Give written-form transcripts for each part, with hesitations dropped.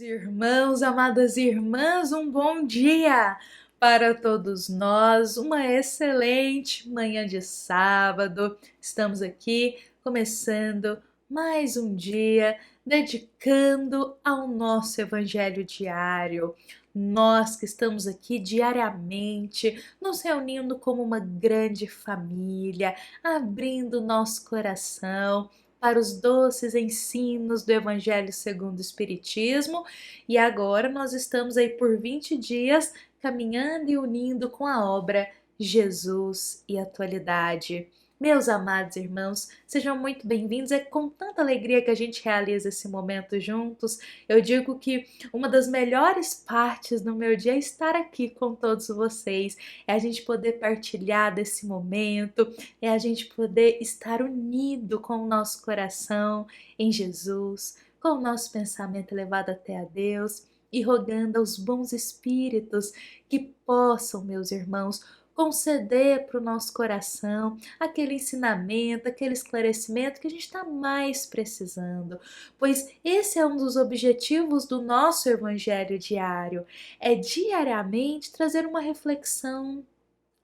irmãos, amadas irmãs, um bom dia para todos nós, uma excelente manhã de sábado. Estamos aqui começando mais um dia dedicando ao nosso evangelho diário. Nós que estamos aqui diariamente, nos reunindo como uma grande família, abrindo nosso coração para os doces ensinos do Evangelho segundo o Espiritismo, e agora nós estamos aí por 20 dias caminhando e unindo com a obra Jesus e Atualidade. Meus amados irmãos, sejam muito bem-vindos. É com tanta alegria que a gente realiza esse momento juntos. Eu digo que uma das melhores partes do meu dia é estar aqui com todos vocês, é a gente poder partilhar desse momento, é a gente poder estar unido com o nosso coração em Jesus, com o nosso pensamento elevado até a Deus e rogando aos bons espíritos que possam, meus irmãos, conceder para o nosso coração aquele ensinamento, aquele esclarecimento que a gente está mais precisando, pois esse é um dos objetivos do nosso evangelho diário, é diariamente trazer uma reflexão,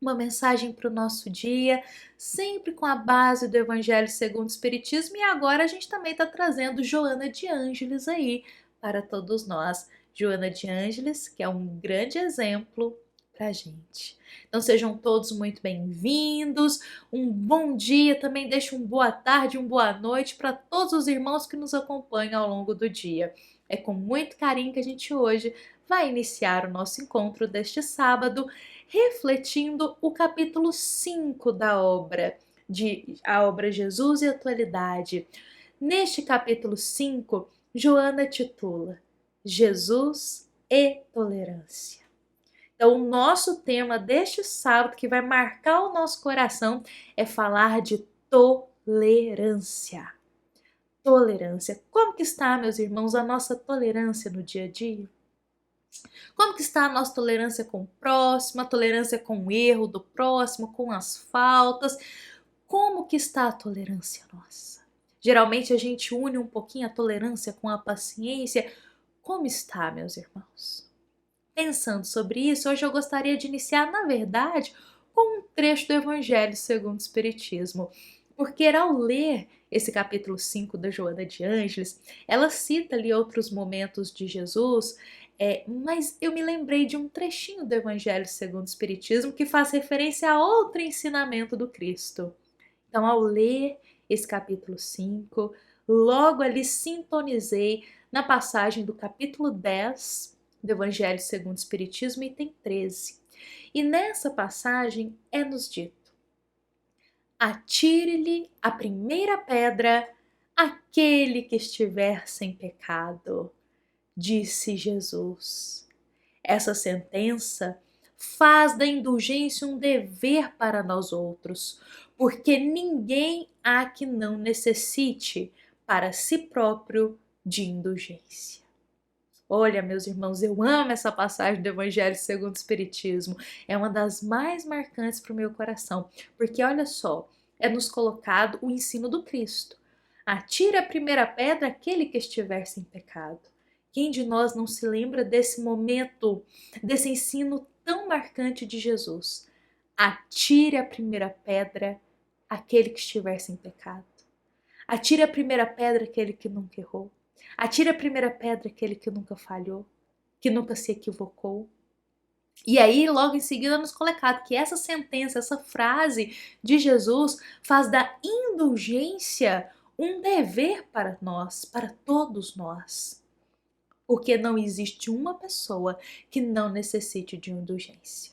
uma mensagem para o nosso dia, sempre com a base do Evangelho segundo o Espiritismo, e agora a gente também está trazendo Joana de Ângeles aí para todos nós. Joana de Ângeles, que é um grande exemplo para a gente. Então sejam todos muito bem-vindos, um bom dia, também deixo um boa tarde, uma boa noite para todos os irmãos que nos acompanham ao longo do dia. É com muito carinho que a gente hoje vai iniciar o nosso encontro deste sábado, refletindo o capítulo 5 da obra, a obra Jesus e Atualidade. Neste capítulo 5, Joana titula Jesus e Tolerância. Então, o nosso tema deste sábado, que vai marcar o nosso coração, é falar de tolerância. Tolerância. Como que está, meus irmãos, a nossa tolerância no dia a dia? Como que está a nossa tolerância com o próximo, a tolerância com o erro do próximo, com as faltas? Como que está a tolerância nossa? Geralmente a gente une um pouquinho a tolerância com a paciência. Como está, meus irmãos? Pensando sobre isso, hoje eu gostaria de iniciar, na verdade, com um trecho do Evangelho segundo o Espiritismo, porque ao ler esse capítulo 5 da Joana de Ângeles, ela cita ali outros momentos de Jesus, mas eu me lembrei de um trechinho do Evangelho segundo o Espiritismo que faz referência a outro ensinamento do Cristo. Então, ao ler esse capítulo 5, logo ali sintonizei na passagem do capítulo 10 do Evangelho segundo o Espiritismo, item 13. E nessa passagem é-nos dito: atire-lhe a primeira pedra aquele que estiver sem pecado, disse Jesus. Essa sentença faz da indulgência um dever para nós outros, porque ninguém há que não necessite para si próprio de indulgência. Olha, meus irmãos, eu amo essa passagem do Evangelho segundo o Espiritismo. É uma das mais marcantes para o meu coração, porque olha só, é nos colocado o ensino do Cristo. Atire a primeira pedra aquele que estiver sem pecado. Quem de nós não se lembra desse momento, desse ensino tão marcante de Jesus? Atire a primeira pedra aquele que estiver sem pecado. Atire a primeira pedra aquele que nunca errou. Atire a primeira pedra aquele que nunca falhou, que nunca se equivocou. E aí, logo em seguida, nos colocado que essa sentença, essa frase de Jesus faz da indulgência um dever para nós, para todos nós. Porque não existe uma pessoa que não necessite de indulgência.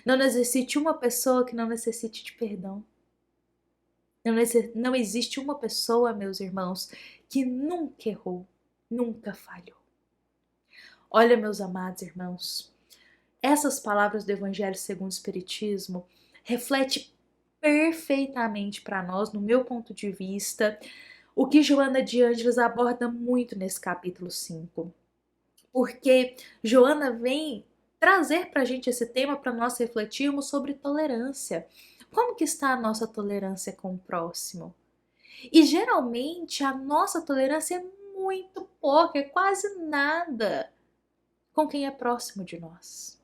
Não existe uma pessoa que não necessite de perdão. Não existe uma pessoa, meus irmãos, que nunca errou, nunca falhou. Olha, meus amados irmãos, essas palavras do Evangelho segundo o Espiritismo refletem perfeitamente para nós, no meu ponto de vista, o que Joana de Ângeles aborda muito nesse capítulo 5. Porque Joana vem trazer para a gente esse tema para nós refletirmos sobre tolerância. Como que está a nossa tolerância com o próximo? E geralmente a nossa tolerância é muito pouco, é quase nada com quem é próximo de nós.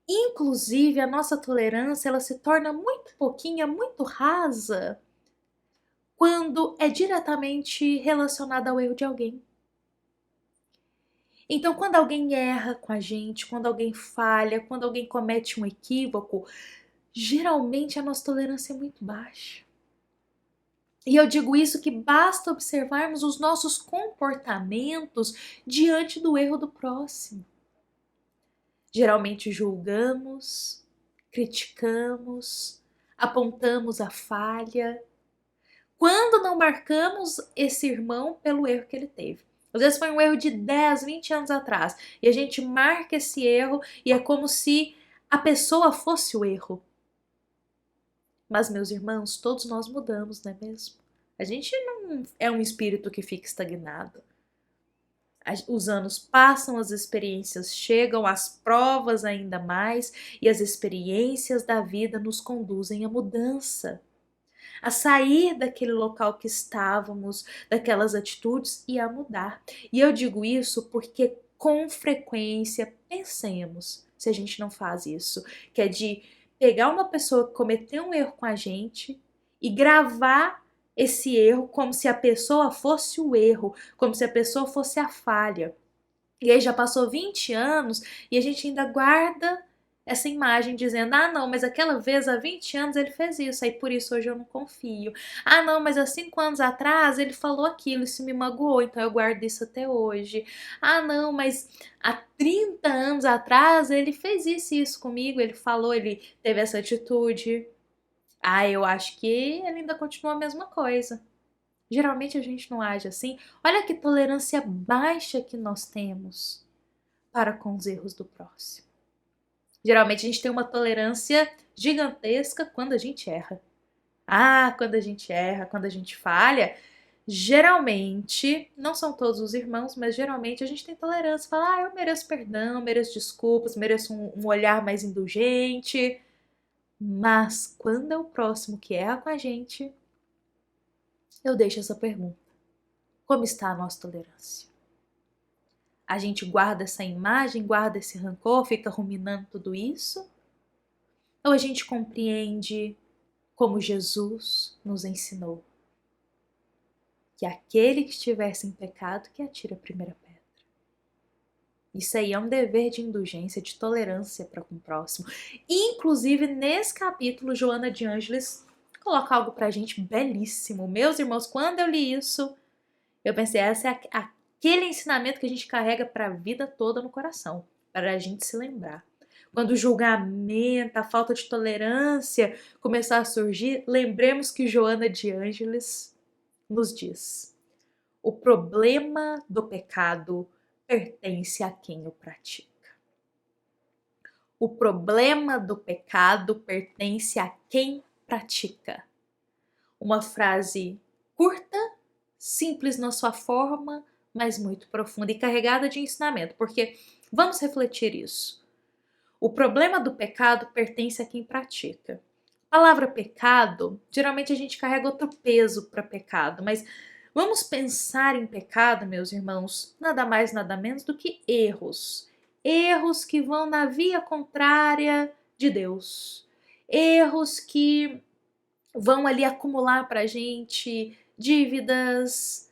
Inclusive, a nossa tolerância ela se torna muito pouquinha, muito rasa, quando é diretamente relacionada ao erro de alguém. Então, quando alguém erra com a gente, quando alguém falha, quando alguém comete um equívoco, geralmente a nossa tolerância é muito baixa. E eu digo isso que basta observarmos os nossos comportamentos diante do erro do próximo. Geralmente julgamos, criticamos, apontamos a falha, quando não marcamos esse irmão pelo erro que ele teve. Às vezes foi um erro de 10, 20 anos atrás, e a gente marca esse erro e é como se a pessoa fosse o erro. Mas, meus irmãos, todos nós mudamos, não é mesmo? A gente não é um espírito que fica estagnado. Os anos passam, as experiências chegam, as provas ainda mais, e as experiências da vida nos conduzem à mudança, a sair daquele local que estávamos, daquelas atitudes e a mudar. E eu digo isso porque com frequência pensemos se a gente não faz isso, que é de pegar uma pessoa que cometeu um erro com a gente e gravar esse erro como se a pessoa fosse o erro, como se a pessoa fosse a falha. E aí já passou 20 anos e a gente ainda guarda essa imagem dizendo: ah, não, mas aquela vez há 20 anos ele fez isso, aí por isso hoje eu não confio. Ah, não, mas há 5 anos atrás ele falou aquilo, isso me magoou, então eu guardo isso até hoje. Ah, não, mas há 30 anos atrás ele fez isso e isso comigo, ele falou, ele teve essa atitude. Ah, eu acho que ele ainda continua a mesma coisa. Geralmente a gente não age assim. Olha que tolerância baixa que nós temos para com os erros do próximo. Geralmente a gente tem uma tolerância gigantesca quando a gente erra. Ah, quando a gente erra, quando a gente falha, geralmente, não são todos os irmãos, mas geralmente a gente tem tolerância. Fala, ah, eu mereço perdão, mereço desculpas, mereço um olhar mais indulgente. Mas quando é o próximo que erra com a gente, eu deixo essa pergunta. Como está a nossa tolerância? A gente guarda essa imagem, guarda esse rancor, fica ruminando tudo isso? Ou a gente compreende como Jesus nos ensinou? Que aquele que estiver sem pecado que atire a primeira pedra. Isso aí é um dever de indulgência, de tolerância para com o próximo. Inclusive, nesse capítulo, Joana de Ângeles coloca algo pra gente belíssimo. Meus irmãos, quando eu li isso, eu pensei, esse é aquele ensinamento que a gente carrega para a vida toda no coração, para a gente se lembrar. Quando o julgamento, a falta de tolerância começar a surgir, lembremos que Joana de Ângeles nos diz: o problema do pecado pertence a quem o pratica. O problema do pecado pertence a quem pratica. Uma frase curta, simples na sua forma, mas muito profunda e carregada de ensinamento, porque vamos refletir isso. O problema do pecado pertence a quem pratica. A palavra pecado, geralmente a gente carrega outro peso para pecado, mas vamos pensar em pecado, meus irmãos, nada mais, nada menos do que erros. Erros que vão na via contrária de Deus. Erros que vão ali acumular para a gente dívidas,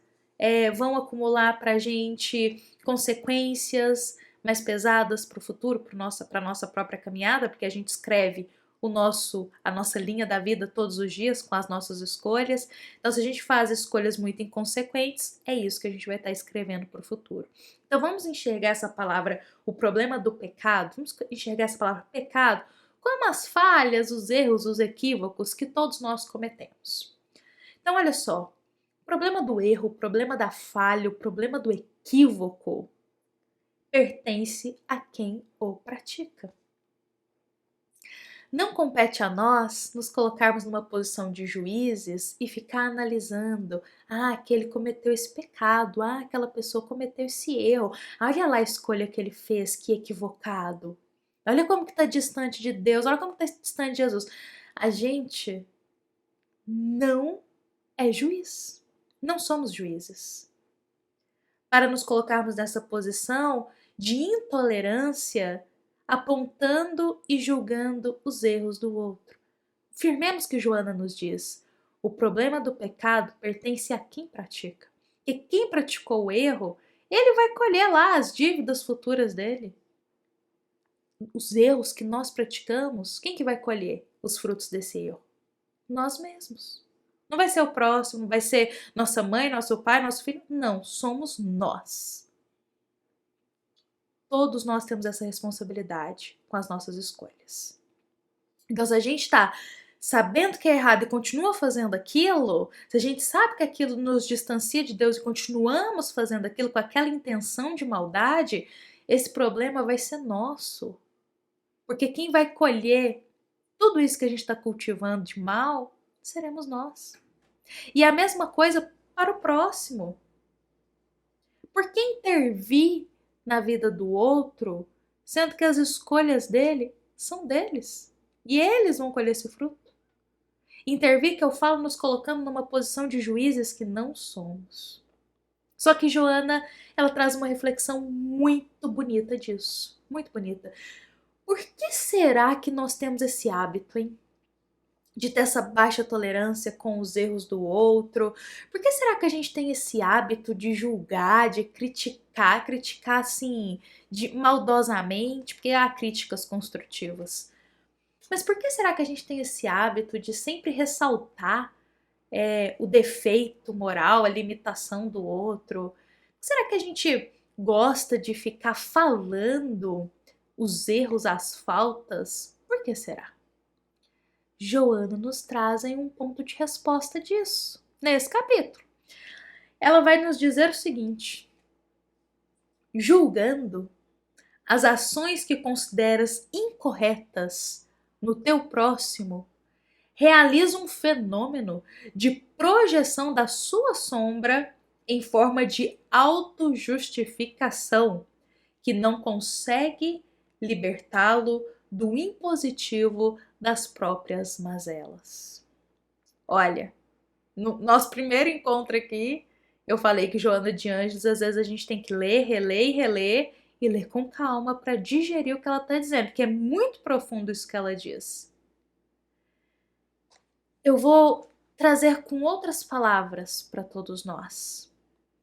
vão acumular para a gente consequências mais pesadas para o futuro, para a nossa própria caminhada, porque a gente escreve a nossa linha da vida todos os dias com as nossas escolhas. Então, se a gente faz escolhas muito inconsequentes, é isso que a gente vai estar escrevendo para o futuro. Então, vamos enxergar essa palavra, o problema do pecado, vamos enxergar essa palavra pecado como as falhas, os erros, os equívocos que todos nós cometemos. Então, olha só, o problema do erro, o problema da falha, o problema do equívoco pertence a quem o pratica. Não compete a nós nos colocarmos numa posição de juízes e ficar analisando, aquele cometeu esse pecado, aquela pessoa cometeu esse erro, olha lá a escolha que ele fez, que equivocado. Olha como que está distante de Deus, olha como está distante de Jesus. A gente não é juiz, não somos juízes. para nos colocarmos nessa posição de intolerância, apontando e julgando os erros do outro. Firmemos que Joana nos diz: o problema do pecado pertence a quem pratica. E quem praticou o erro, ele vai colher lá as dívidas futuras dele. Os erros que nós praticamos, quem que vai colher os frutos desse erro? Nós mesmos. Não vai ser o próximo, vai ser nossa mãe, nosso pai, nosso filho. Não, somos nós. Todos nós temos essa responsabilidade com as nossas escolhas. Então, se a gente está sabendo que é errado e continua fazendo aquilo, se a gente sabe que aquilo nos distancia de Deus e continuamos fazendo aquilo com aquela intenção de maldade, esse problema vai ser nosso. Porque quem vai colher tudo isso que a gente está cultivando de mal, seremos nós. E a mesma coisa para o próximo. Por que intervir na vida do outro, sendo que as escolhas dele são deles? E eles vão colher esse fruto. Intervir, que eu falo, nos colocando numa posição de juízes que não somos. Só que Joana, ela traz uma reflexão muito bonita disso. Muito bonita. Por que será que nós temos esse hábito, hein? De ter essa baixa tolerância com os erros do outro? Por que será que a gente tem esse hábito de julgar, de criticar assim, maldosamente, porque há críticas construtivas? Mas por que será que a gente tem esse hábito de sempre ressaltar o defeito moral, a limitação do outro? Será que a gente gosta de ficar falando os erros, as faltas? Por que será? Joana nos traz um ponto de resposta disso, nesse capítulo. Ela vai nos dizer o seguinte: julgando as ações que consideras incorretas no teu próximo, realiza um fenômeno de projeção da sua sombra em forma de autojustificação que não consegue libertá-lo do impositivo das próprias mazelas. Olha, no nosso primeiro encontro aqui, eu falei que Joana de Ângeles, às vezes a gente tem que ler, reler e reler e ler com calma para digerir o que ela está dizendo, porque é muito profundo isso que ela diz. Eu vou trazer com outras palavras para todos nós,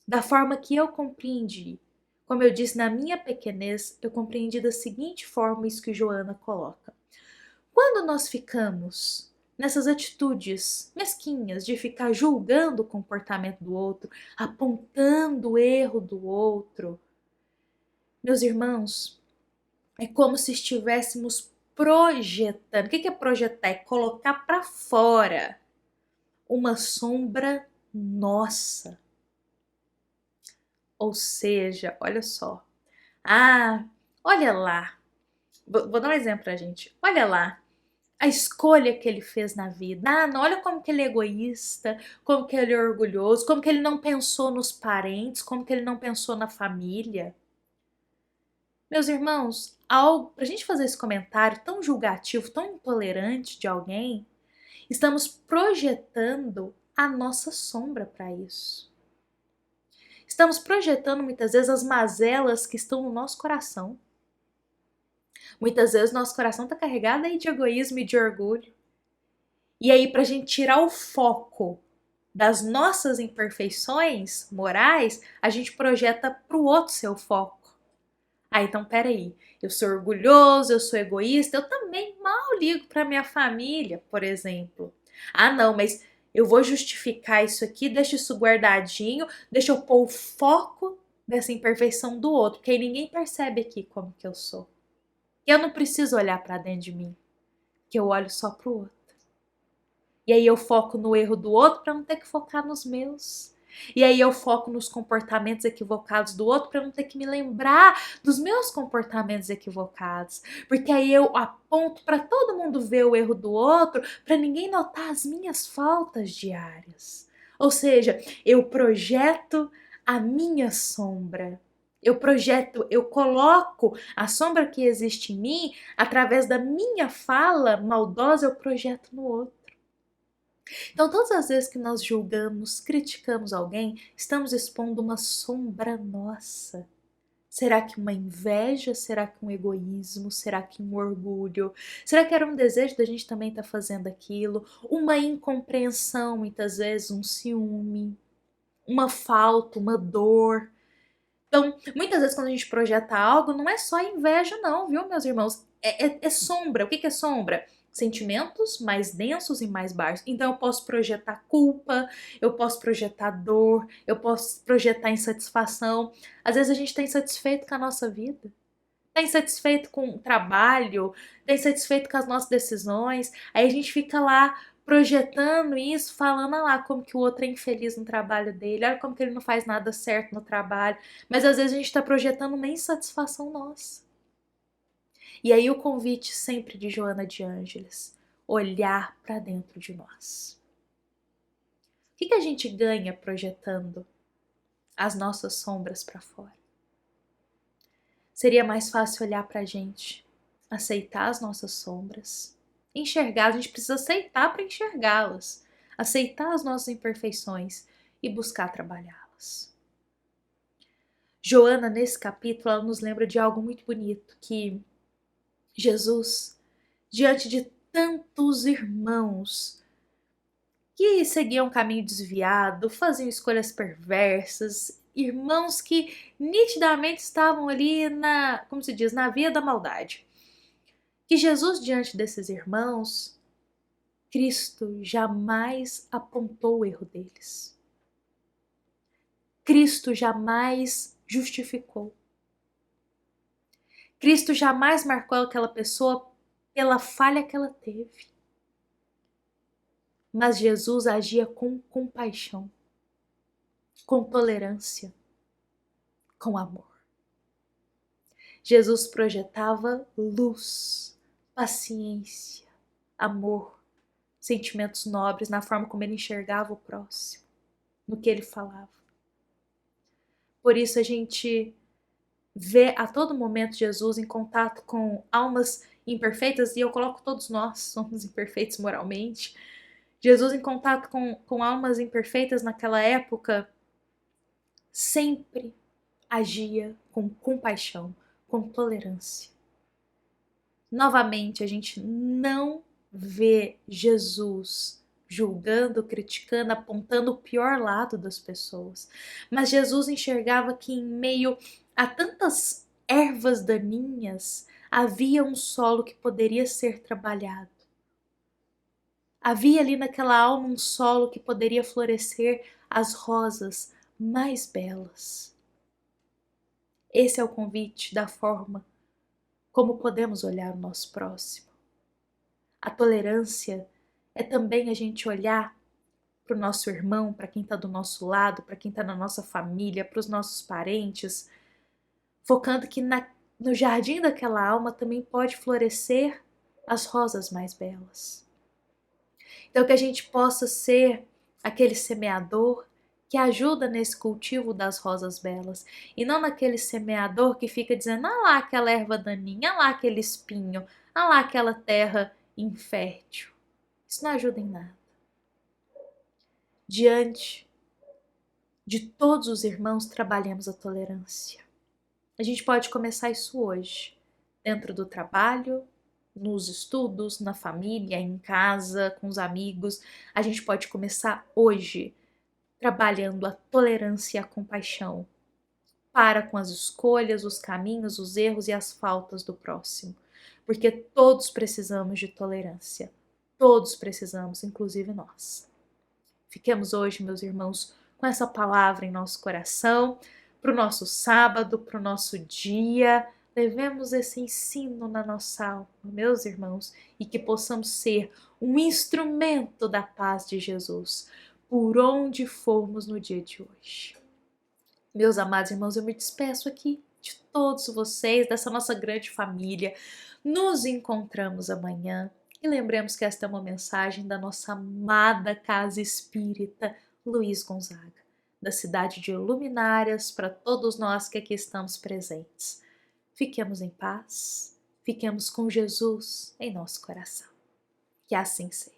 da forma que eu compreendi. Como eu disse, na minha pequenez, eu compreendi da seguinte forma isso que Joana coloca. Quando nós ficamos nessas atitudes mesquinhas de ficar julgando o comportamento do outro, apontando o erro do outro, meus irmãos, é como se estivéssemos projetando. O que é projetar? É colocar para fora uma sombra nossa. Ou seja, olha só. Olha lá. Vou dar um exemplo pra gente. Olha lá. A escolha que ele fez na vida. Não, olha como que ele é egoísta, como que ele é orgulhoso, como que ele não pensou nos parentes, como que ele não pensou na família. Meus irmãos, pra gente fazer esse comentário tão julgativo, tão intolerante de alguém, estamos projetando a nossa sombra para isso. Estamos projetando muitas vezes as mazelas que estão no nosso coração. Muitas vezes nosso coração está carregado aí de egoísmo e de orgulho. E aí, para a gente tirar o foco das nossas imperfeições morais, a gente projeta para o outro seu foco. Então peraí, eu sou orgulhoso, eu sou egoísta, eu também mal ligo para minha família, por exemplo. Não, mas eu vou justificar isso aqui, deixa isso guardadinho, deixa eu pôr o foco dessa imperfeição do outro, porque aí ninguém percebe aqui como que eu sou. Eu não preciso olhar para dentro de mim, que eu olho só pro outro. E aí eu foco no erro do outro para não ter que focar nos meus. E aí eu foco nos comportamentos equivocados do outro para não ter que me lembrar dos meus comportamentos equivocados. Porque aí eu aponto para todo mundo ver o erro do outro, para ninguém notar as minhas faltas diárias. Ou seja, eu projeto a minha sombra. Eu coloco a sombra que existe em mim, através da minha fala maldosa, eu projeto no outro. Então, todas as vezes que nós julgamos, criticamos alguém, estamos expondo uma sombra nossa. Será que uma inveja? Será que um egoísmo? Será que um orgulho? Será que era um desejo da gente também estar fazendo aquilo? Uma incompreensão, muitas vezes, um ciúme, uma falta, uma dor. Então, muitas vezes quando a gente projeta algo, não é só inveja não, viu, meus irmãos? É sombra. O que é sombra? Sentimentos mais densos e mais baixos. Então eu posso projetar culpa, eu posso projetar dor, eu posso projetar insatisfação. Às vezes a gente está insatisfeito com a nossa vida, está insatisfeito com o trabalho, está insatisfeito com as nossas decisões. Aí a gente fica lá projetando isso, falando lá como que o outro é infeliz no trabalho dele, olha como que ele não faz nada certo no trabalho. Mas às vezes a gente está projetando uma insatisfação nossa. E aí o convite sempre de Joana de Ângeles, olhar para dentro de nós. O que a gente ganha projetando as nossas sombras para fora? Seria mais fácil olhar para a gente, aceitar as nossas sombras, enxergar, a gente precisa aceitar para enxergá-las, aceitar as nossas imperfeições e buscar trabalhá-las. Joana, nesse capítulo, ela nos lembra de algo muito bonito, que Jesus, diante de tantos irmãos que seguiam um caminho desviado, faziam escolhas perversas, irmãos que nitidamente estavam ali na, como se diz, na via da maldade. Que Jesus, diante desses irmãos, Cristo jamais apontou o erro deles. Cristo jamais justificou. Cristo jamais marcou aquela pessoa pela falha que ela teve. Mas Jesus agia com compaixão, com tolerância, com amor. Jesus projetava luz, paciência, amor, sentimentos nobres na forma como ele enxergava o próximo, no que ele falava. Por isso a gente vê a todo momento Jesus em contato com almas imperfeitas, e eu coloco todos nós somos imperfeitos moralmente. Jesus em contato com almas imperfeitas naquela época sempre agia com compaixão, com tolerância. Novamente, a gente não vê Jesus julgando, criticando, apontando o pior lado das pessoas. Mas Jesus enxergava que em meio a tantas ervas daninhas havia um solo que poderia ser trabalhado. Havia ali naquela alma um solo que poderia florescer as rosas mais belas. Esse é o convite da forma como podemos olhar o nosso próximo. A tolerância é também a gente olhar para o nosso irmão, para quem está do nosso lado, para quem está na nossa família, para os nossos parentes, focando que no jardim daquela alma também pode florescer as rosas mais belas. Então que a gente possa ser aquele semeador que ajuda nesse cultivo das rosas belas, e não naquele semeador que fica dizendo, ah lá aquela erva daninha, ah lá aquele espinho, ah lá aquela terra infértil. Isso não ajuda em nada. Diante de todos os irmãos, trabalhemos a tolerância. A gente pode começar isso hoje, dentro do trabalho, nos estudos, na família, em casa, com os amigos. A gente pode começar hoje trabalhando a tolerância e a compaixão para com as escolhas, os caminhos, os erros e as faltas do próximo. Porque todos precisamos de tolerância. Todos precisamos, inclusive nós. Fiquemos hoje, meus irmãos, com essa palavra em nosso coração, para o nosso sábado, para o nosso dia. Levemos esse ensino na nossa alma, meus irmãos, e que possamos ser um instrumento da paz de Jesus, por onde formos no dia de hoje. Meus amados irmãos, eu me despeço aqui de todos vocês, dessa nossa grande família. Nos encontramos amanhã e lembremos que esta é uma mensagem da nossa amada Casa Espírita Luiz Gonzaga, da cidade de Luminárias, para todos nós que aqui estamos presentes. Fiquemos em paz, fiquemos com Jesus em nosso coração. Que assim seja.